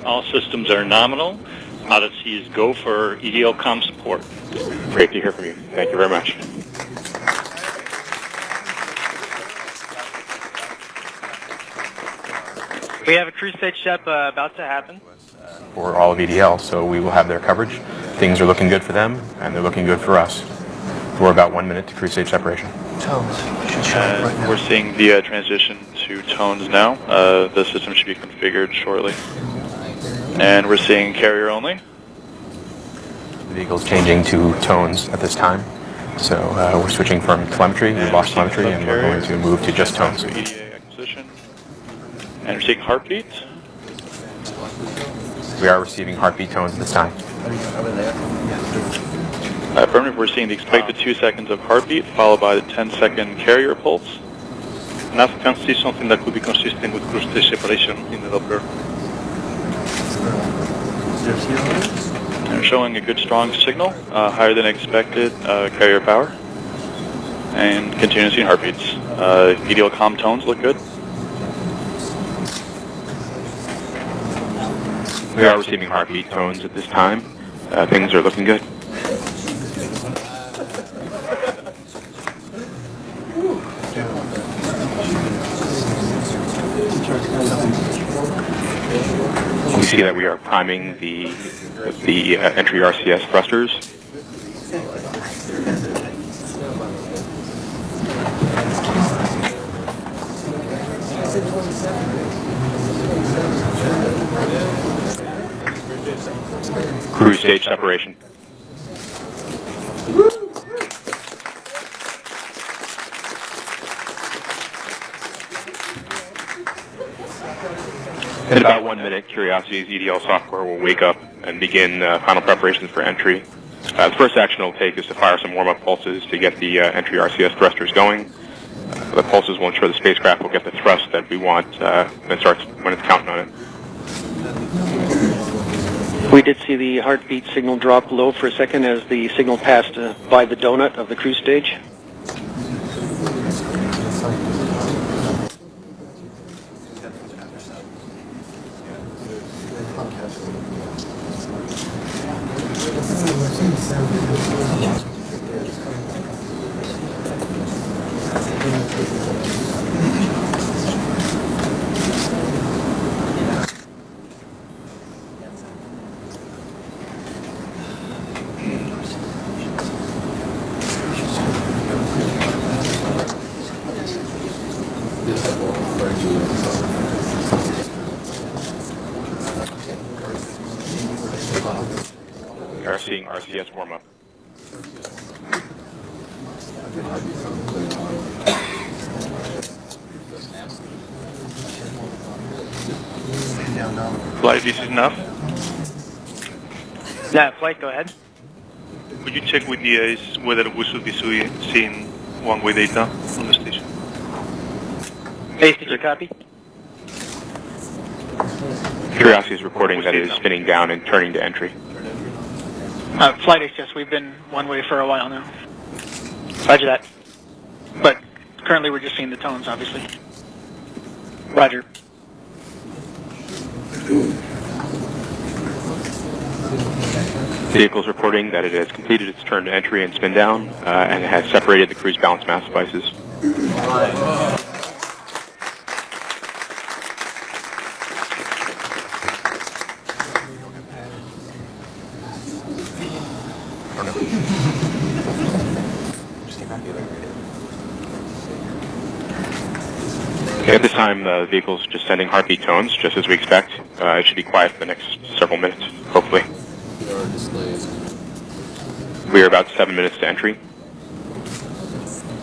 All systems are nominal. Odyssey is go for EDL comm support. Great to hear from you. Thank you very much. We have a cruise stage step about to happen. For all of EDL, so we will have their coverage. Things are looking good for them, and they're looking good for us. We're about 1 minute to cruise stage separation. Tones. Right we're seeing the transition to tones now. The system should be configured shortly. And we're seeing carrier only. The vehicle's changing to tones at this time. So we're switching from telemetry. We lost telemetry, and we're going to move to just tones. EDA acquisition. And we're seeing heartbeat. We are receiving heartbeat tones at this time. Affirmative, we're seeing the expected 2 seconds of heartbeat, followed by the 10-second carrier pulse. Nav can see something that could be consistent with cruise stage separation in the Doppler. And we're showing a good strong signal, higher than expected carrier power, and continuing seeing heartbeats. EDL comm tones look good. We are receiving heartbeat tones at this time. Things are looking good. We see that we are priming the entry RCS thrusters. Cruise stage separation. In about 1 minute, Curiosity's EDL software will wake up and begin final preparations for entry. The first action it'll take is to fire some warm-up pulses to get the entry RCS thrusters going. The pulses will ensure the spacecraft will get the thrust that we want when it's counting on it. We did see the heartbeat signal drop low for a second as the signal passed by the donut of the cruise stage. We are seeing RCS warm up. Flight, this is Nav. Yeah, flight, go ahead. Could you check with the ACE whether we should be seeing one-way data on the station? Ace, did you copy? Curiosity is reporting that it is spinning down and turning to entry. Flight Ace, yes, we've been one way for a while now. Roger that. But currently we're just seeing the tones, obviously. Roger. Vehicle is reporting that it has completed its turn to entry and spin down, and it has separated the cruise balance mass devices. Okay, at this time, the vehicle's just sending heartbeat tones, just as we expect. It should be quiet for the next several minutes, hopefully. We are about 7 minutes to entry.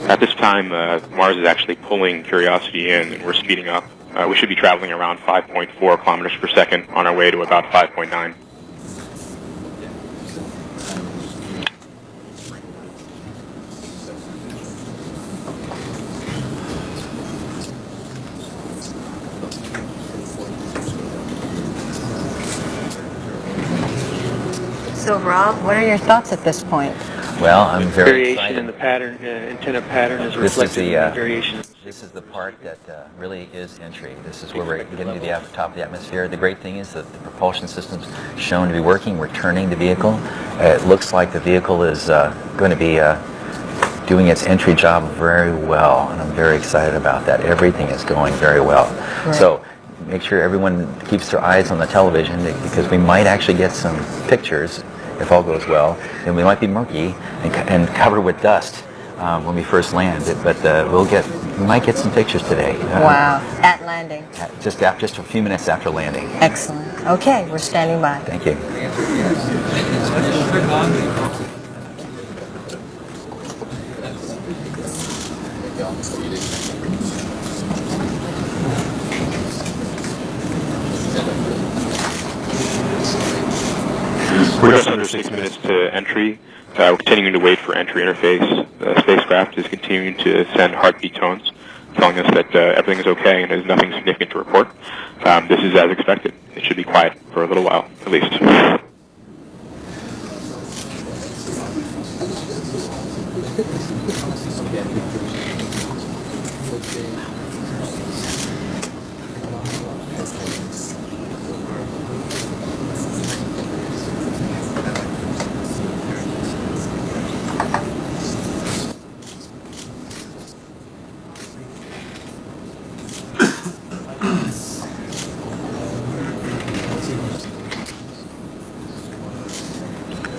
At this time, Mars is actually pulling Curiosity in, and we're speeding up. We should be traveling around 5.4 kilometers per second on our way to about 5.9. So, Rob, what are your thoughts at this point? Well, I'm very Variation excited. in the pattern, antenna pattern is This is reflected in the the variation. This is the part that really is entry. This is where we're getting to the top of the atmosphere. The great thing is that the propulsion system's shown to be working. We're turning the vehicle. It looks like the vehicle is going to be doing its entry job very well, and I'm very excited about that. Everything is going very well. Right. So make sure everyone keeps their eyes on the television, because we might actually get some pictures if all goes well, and we might be murky and covered with dust when we first land. But we might get some pictures today. Wow. At landing. Just a few minutes after landing. Excellent. Okay, we're standing by. Thank you. We're just under 6 minutes to entry. We're continuing to wait for entry interface. The spacecraft is continuing to send heartbeat tones, telling us that everything is okay and there's nothing significant to report. This is as expected. It should be quiet for a little while, at least.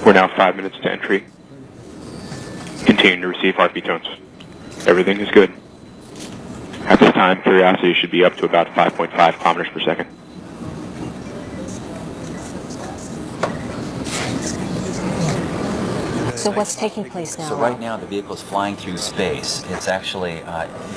We're now 5 minutes to entry. Continuing to receive heartbeat tones. Everything is good. At this time, Curiosity should be up to about 5.5 kilometers per second. So what's taking place now? So right now the vehicle is flying through space. It's actually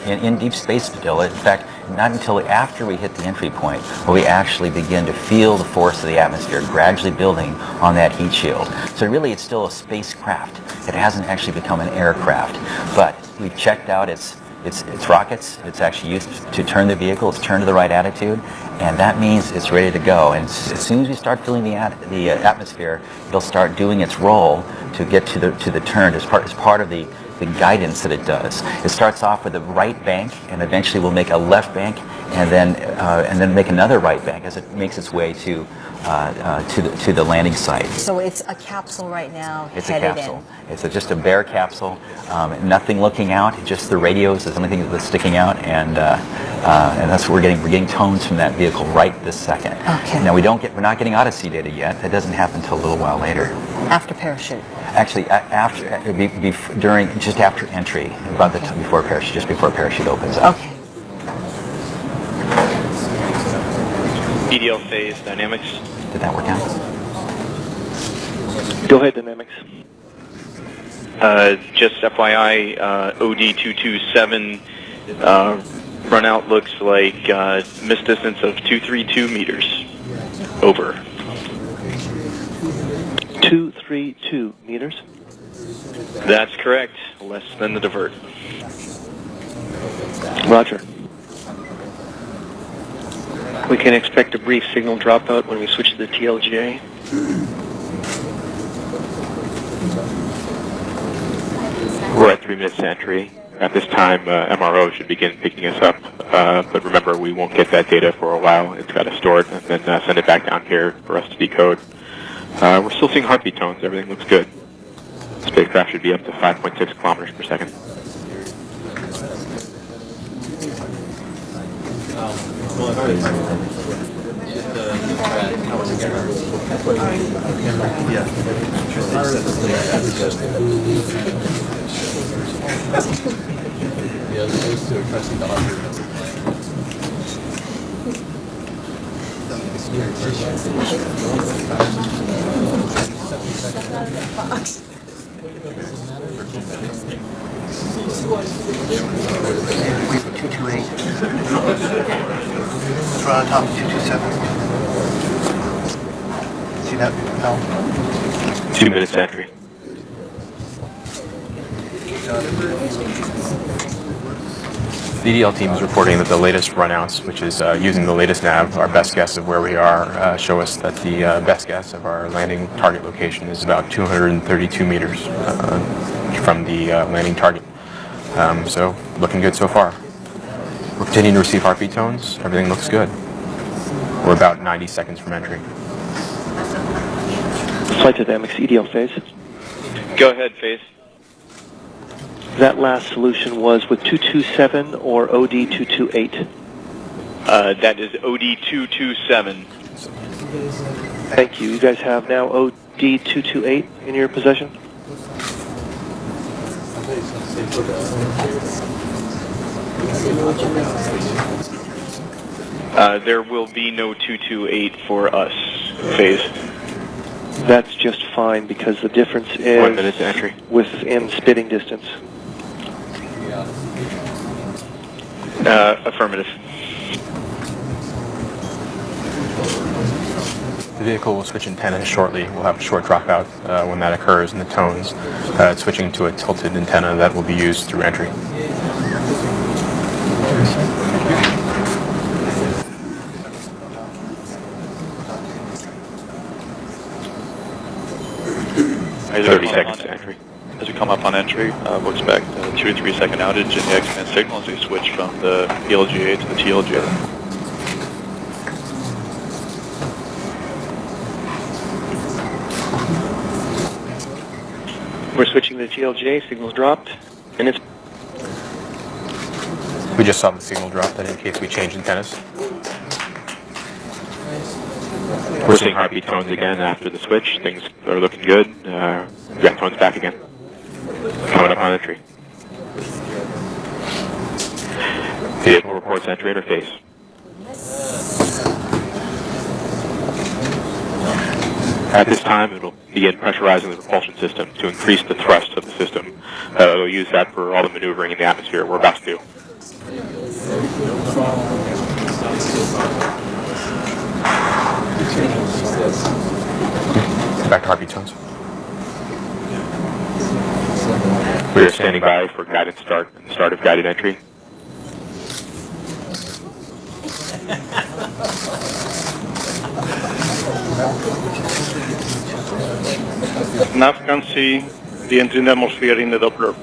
in deep space still. In fact, not until after we hit the entry point will we actually begin to feel the force of the atmosphere gradually building on that heat shield. So really it's still a spacecraft. It hasn't actually become an aircraft. But we've checked out its rockets. It's actually used to turn the vehicle. It's turned to the right attitude, and that means it's ready to go. And as soon as we start feeling the atmosphere, it'll start doing its role to get to the turn as part of the guidance that it does. It starts off with a right bank, and eventually will make a left bank, and then make another right bank as it makes its way to the landing site. So it's a capsule right now. It's a headed capsule. in. It's just a bare capsule. Nothing looking out. Just the radios is the only thing that's sticking out, and that's what we're getting. We're getting tones from that vehicle right this second. Okay. Now we're not getting Odyssey data yet. That doesn't happen until a little while later. After parachute. Actually, just after entry, about the time before parachute, just before parachute opens up. Okay. EDL phase dynamics. Did that work out? Go ahead, Dynamics. Just FYI, OD227 run out looks like missed distance of 232 meters. Over. 232 meters. That's correct. Less than the divert. Roger. We can expect a brief signal dropout when we switch to the TLJ. We're at 3 minutes to entry. At this time, MRO should begin picking us up. But remember, we won't get that data for a while. It's got to store it and then send it back down here for us to decode. We're still seeing heartbeat tones. Everything looks good. The spacecraft should be up to 5.6 kilometers per second. We have 228. Let's run on top of 227. See that? No. 2 minutes to entry. The EDL team is reporting that the latest runouts, which is using the latest nav, our best guess of where we are, show us that the best guess of our landing target location is about 232 meters from the landing target. So looking good so far. We're continuing to receive heartbeat tones. Everything looks good. We're about 90 seconds from entry. Flight dynamics, EDL phase. Go ahead, phase. That last solution was with 227 or OD228? That is OD227. Thank you. You guys have now OD228 in your possession? There will be no 228 for us, phase. That's just fine because the difference is 1 minute to entry. within spitting distance. Affirmative. The vehicle will switch antenna shortly. We'll have a short dropout when that occurs in the tones. It's switching to a tilted antenna that will be used through entry. As 30 seconds to entry. As we come up on entry, we'll expect a 2 to 3 second outage in the X-band signal as we switch from the ELGA to the TLGA. We're switching to TLJ, signal's dropped, and it's... We just saw the signal drop. That indicates we changed antennas. We're seeing heartbeat tones again after the switch. Things are looking good. We got tones back again. Coming up on entry. Vehicle reports entry interface. At this time, it will begin pressurizing the propulsion system to increase the thrust of the system. It'll use that for all the maneuvering in the atmosphere we're about to do. Back to heartbeat tones. We are standing by for guided start and the start of guided entry. Nav can see the entry in the atmosphere in the Doppler.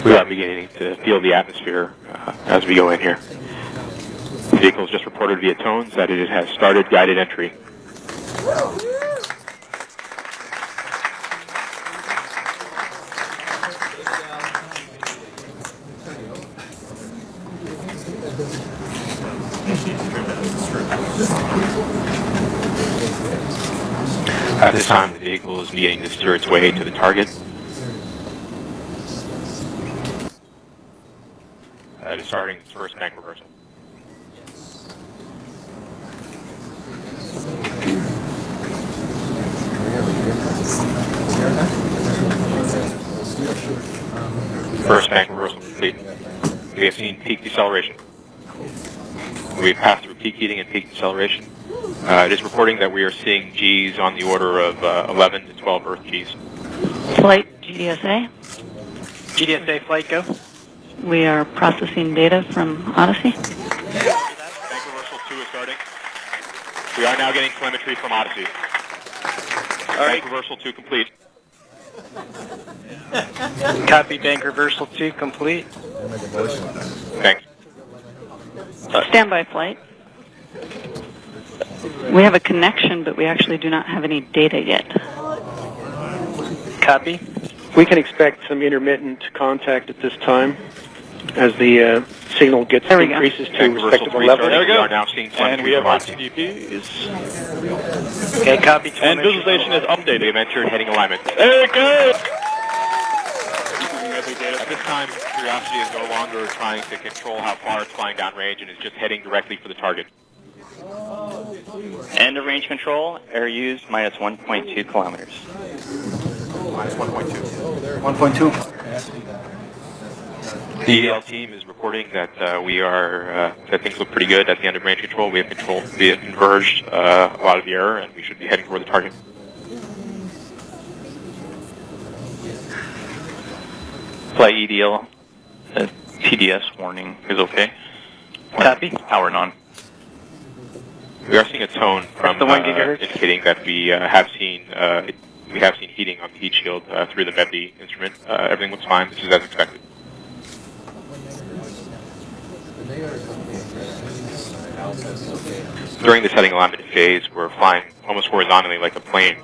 We are beginning to feel the atmosphere as we go in here. The vehicle has just reported via tones that it has started guided entry. At this time, the vehicle is beginning to steer its way to the target. It is starting its first bank reversal. First bank reversal complete. We have seen peak deceleration. We've passed through peak heating and peak deceleration. It is reporting that we are seeing Gs on the order of 11 to 12 Earth Gs. Flight GDSA. GDSA flight, go. We are processing data from Odyssey. Bank reversal 2 is starting. We are now getting telemetry from Odyssey. Bank reversal 2 complete. Copy, bank reversal 2 complete. Thanks. Standby flight. We have a connection, but we actually do not have any data yet. Copy. We can expect some intermittent contact at this time as the signal gets There we go. increases to Bank reversal respectable 3 levels. starting. We are now seeing And telemetry we have from our Odyssey. TDPs. Okay, copy. And visualization is We updated. have entered heading alignment. There it goes! At this time, Curiosity is no longer trying to control how far it's flying downrange and is just heading directly for the target. End of range control, air used minus 1.2 kilometers. Minus 1.2. 1.2. The EL team is reporting that that things look pretty good at the end of range control. We have converged a lot of the error, and we should be heading toward the target. Flight EDL, TDS warning is okay. Copy. Power on. We are seeing a tone from the 1 gigahertz. indicating that we have seen heating on the heat shield through the MEVD instrument. Everything looks fine. This is as expected. During the setting alignment phase, we're flying almost horizontally like a plane.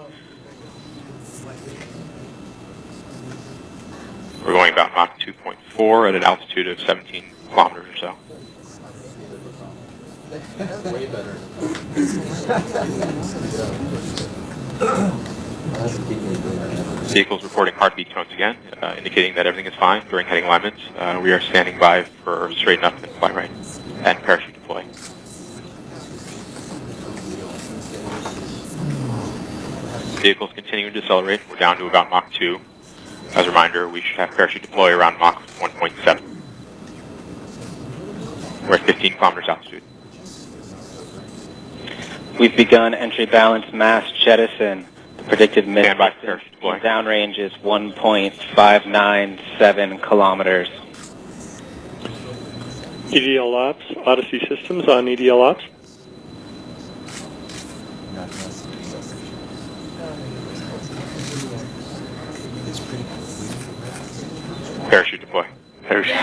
We're going about Mach 2.4 at an altitude of 17 kilometers or so. Vehicle's reporting heartbeat tones again, indicating that everything is fine during heading alignments. We are standing by for straighten up and fly right and parachute deploy. Vehicle's continuing to decelerate. We're down to about Mach 2. As a reminder, we should have parachute deploy around Mach 1.7. We're at 15 kilometers altitude. We've begun entry balance mass jettison. The predicted mid downrange is 1.597 kilometers. EDL Ops, Odyssey Systems on EDL Ops. Parachute deploy. Parachute.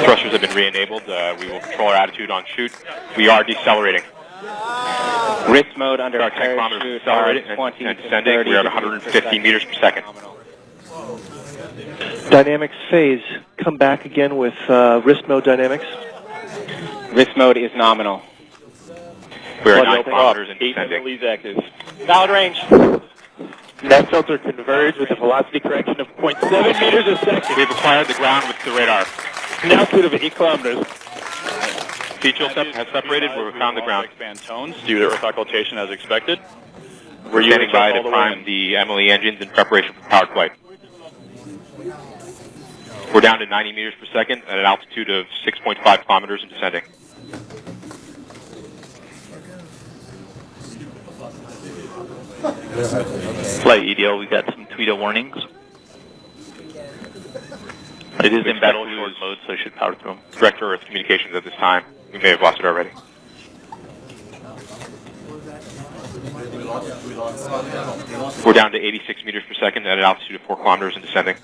Thrusters have been re-enabled. We will control our attitude on chute. We are decelerating. Wrist mode under our 10 kilometers decelerating and descending. We're at 150 meters per second. Dynamics phase. Come back again with wrist mode dynamics. Wrist mode is nominal. We're at 9 kilometers and descending. Active. Valid range. Net filter converged with a velocity correction of 0.7 meters a second. We've acquired the ground with the radar. An altitude of 8 kilometers. Seat chill has separated. We've found the ground. Expand tones due to earth occultation as expected. We're standing by to prime the MLE engines in preparation for powered flight. We're down to 90 meters per second at an altitude of 6.5 kilometers and descending. Flight EDL, we got some Tweedo warnings. It is in battle short mode, so I should power through them. Direct Earth communications at this time. We may have lost it already. We're down to 86 meters per second at an altitude of 4 kilometers and descending.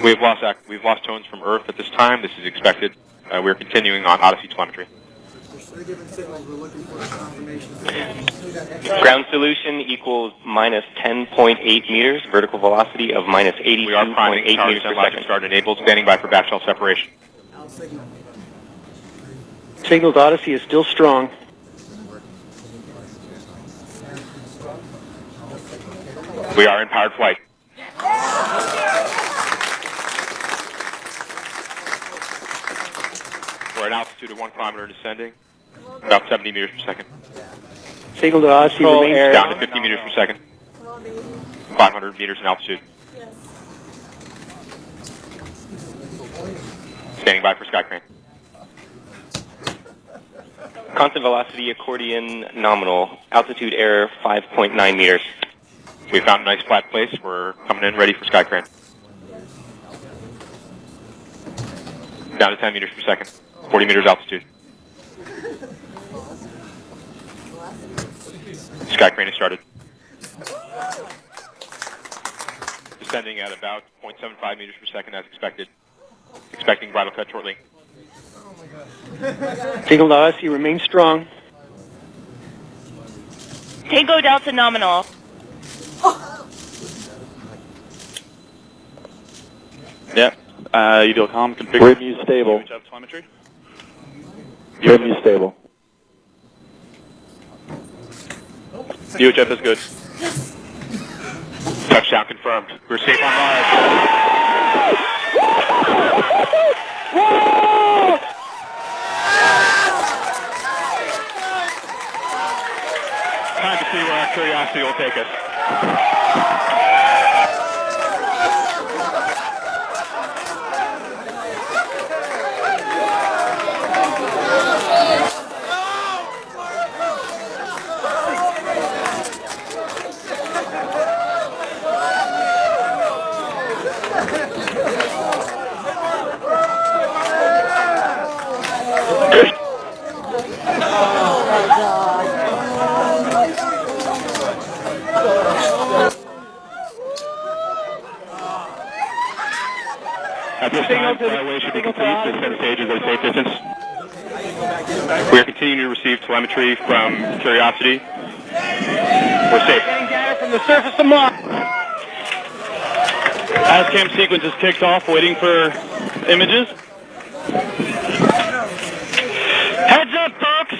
We've lost tones from Earth at this time. This is expected. We're continuing on Odyssey telemetry. Ground solution equals minus 10.8 meters, vertical velocity of minus 82.8 We are priming meters per second. Start enabled, standing by for batch shell separation. Signal to Odyssey is still strong. We are in powered flight. We're at altitude of 1 kilometer descending, about 70 meters per second. Signal to Odyssey remains down to 50 meters per second, 500 meters in altitude. Standing by for sky crane. Constant velocity accordion nominal. Altitude error 5.9 meters. We found a nice flat place. We're coming in ready for sky crane. Down to 10 meters per second, 40 meters altitude. Sky crane has started. Descending at about 0.75 meters per second as expected. Expecting bridle cut shortly. Signal to Odyssey remains strong. Tango Delta nominal. Yep. EDLCOM configured. Review stable. UHF telemetry. Review stable. UHF is good. Touchdown confirmed. We're safe on Mars. Time to see where our curiosity will take us. At this time, flyaway should be complete. The 10 stages at a safe distance. We are continuing to receive telemetry from Curiosity. We're safe. Getting data from the surface of Mars. ASCAM sequence is kicked off, waiting for images. Heads up, folks.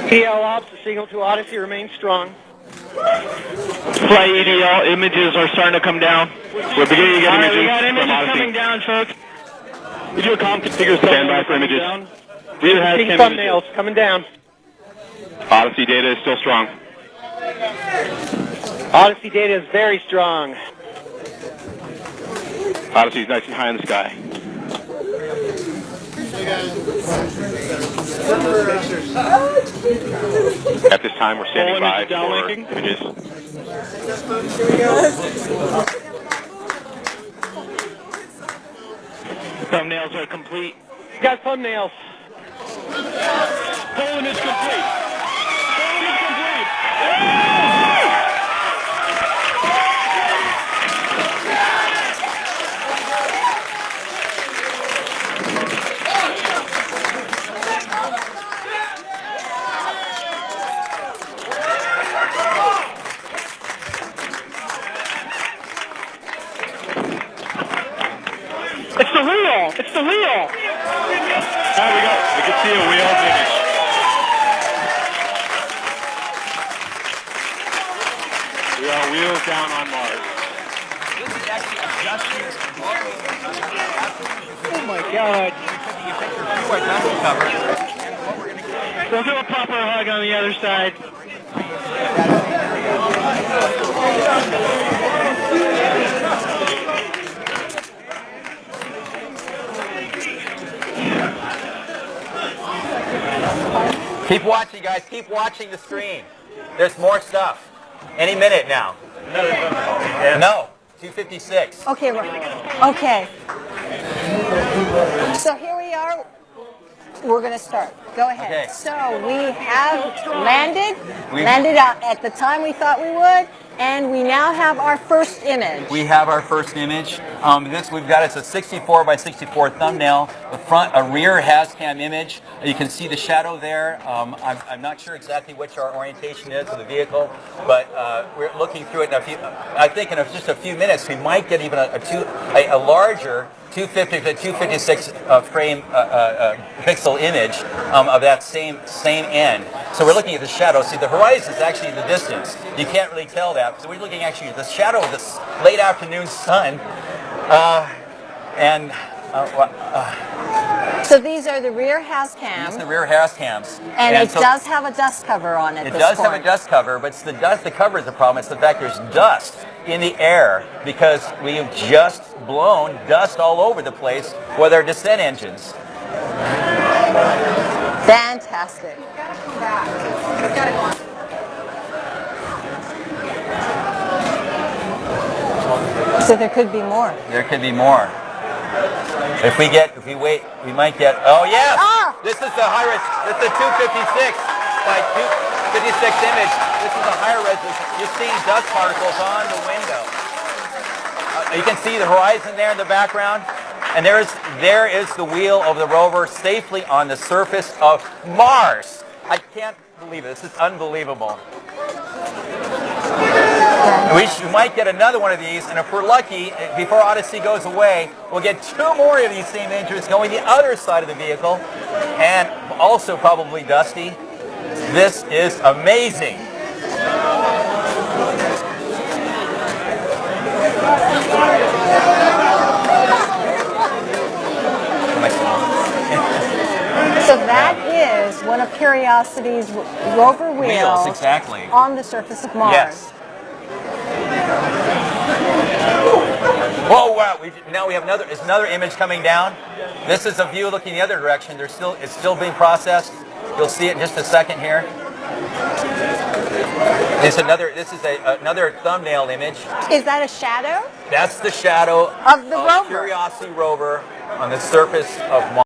EDL ops, the signal to Odyssey remains strong. Flight EDL images are starting to come down. We're beginning to get images We got from images Odyssey. coming down, folks. Video com configure Stand by for images. We have Seeing ASCAM thumbnails coming down. Odyssey data is still strong. Odyssey data is very strong. Odyssey is nice and high in the sky. At this time, we're standing by for images. Thumbnails are complete. Got thumbnails. Full image complete. Full image complete. It's the wheel. It's the wheel. There we go. We can see a wheel image. We are wheels down on Mars. Oh my God. We'll do a proper hug on the other side. Keep watching, guys. Keep watching the screen. There's more stuff. Any minute now. No. 2:56. Okay, okay. So here we are. We're going to start. Go ahead. Okay. So we have landed out at the time we thought we would, and we now have our first image. We have our first image. This we've got, it's a 64 by 64 thumbnail. The front, a rear HazCam image. You can see the shadow there. I'm not sure exactly which our orientation is of the vehicle, but we're looking through it. I think in just a few minutes we might get even a larger 250 to 256 frame pixel image of that same end. So we're looking at the shadow. See, the horizon is actually the distance. You can't really tell that. So we're looking actually at the shadow of this late afternoon sun. So these are the rear HazCams. These are the rear HazCams. And it does have a dust cover on it. It does have a dust cover, but it's the dust. The cover is the problem. It's the fact there's dust in the air because we have just blown dust all over the place with our descent engines. Fantastic. So there could be more. There could be more. If we wait, we might get. Oh yes! Ah! This is the high res. This is the 256 by 256 image. This is a higher resolution. You're seeing dust particles on the window. You can see the horizon there in the background, and there is the wheel of the rover safely on the surface of Mars. I can't believe it. This is unbelievable. We might get another one of these, and if we're lucky, before Odyssey goes away, we'll get 2 more of these same images going the other side of the vehicle, and also probably dusty. This is amazing. So that is one of Curiosity's rover wheels exactly. on the surface of Mars. Yes. Whoa! Wow! Now we have another image coming down. This is a view looking the other direction. It's still being processed. You'll see it in just a second here. This is another thumbnail image. Is that a shadow? That's the shadow Of the rover. Curiosity rover on the surface of Mars.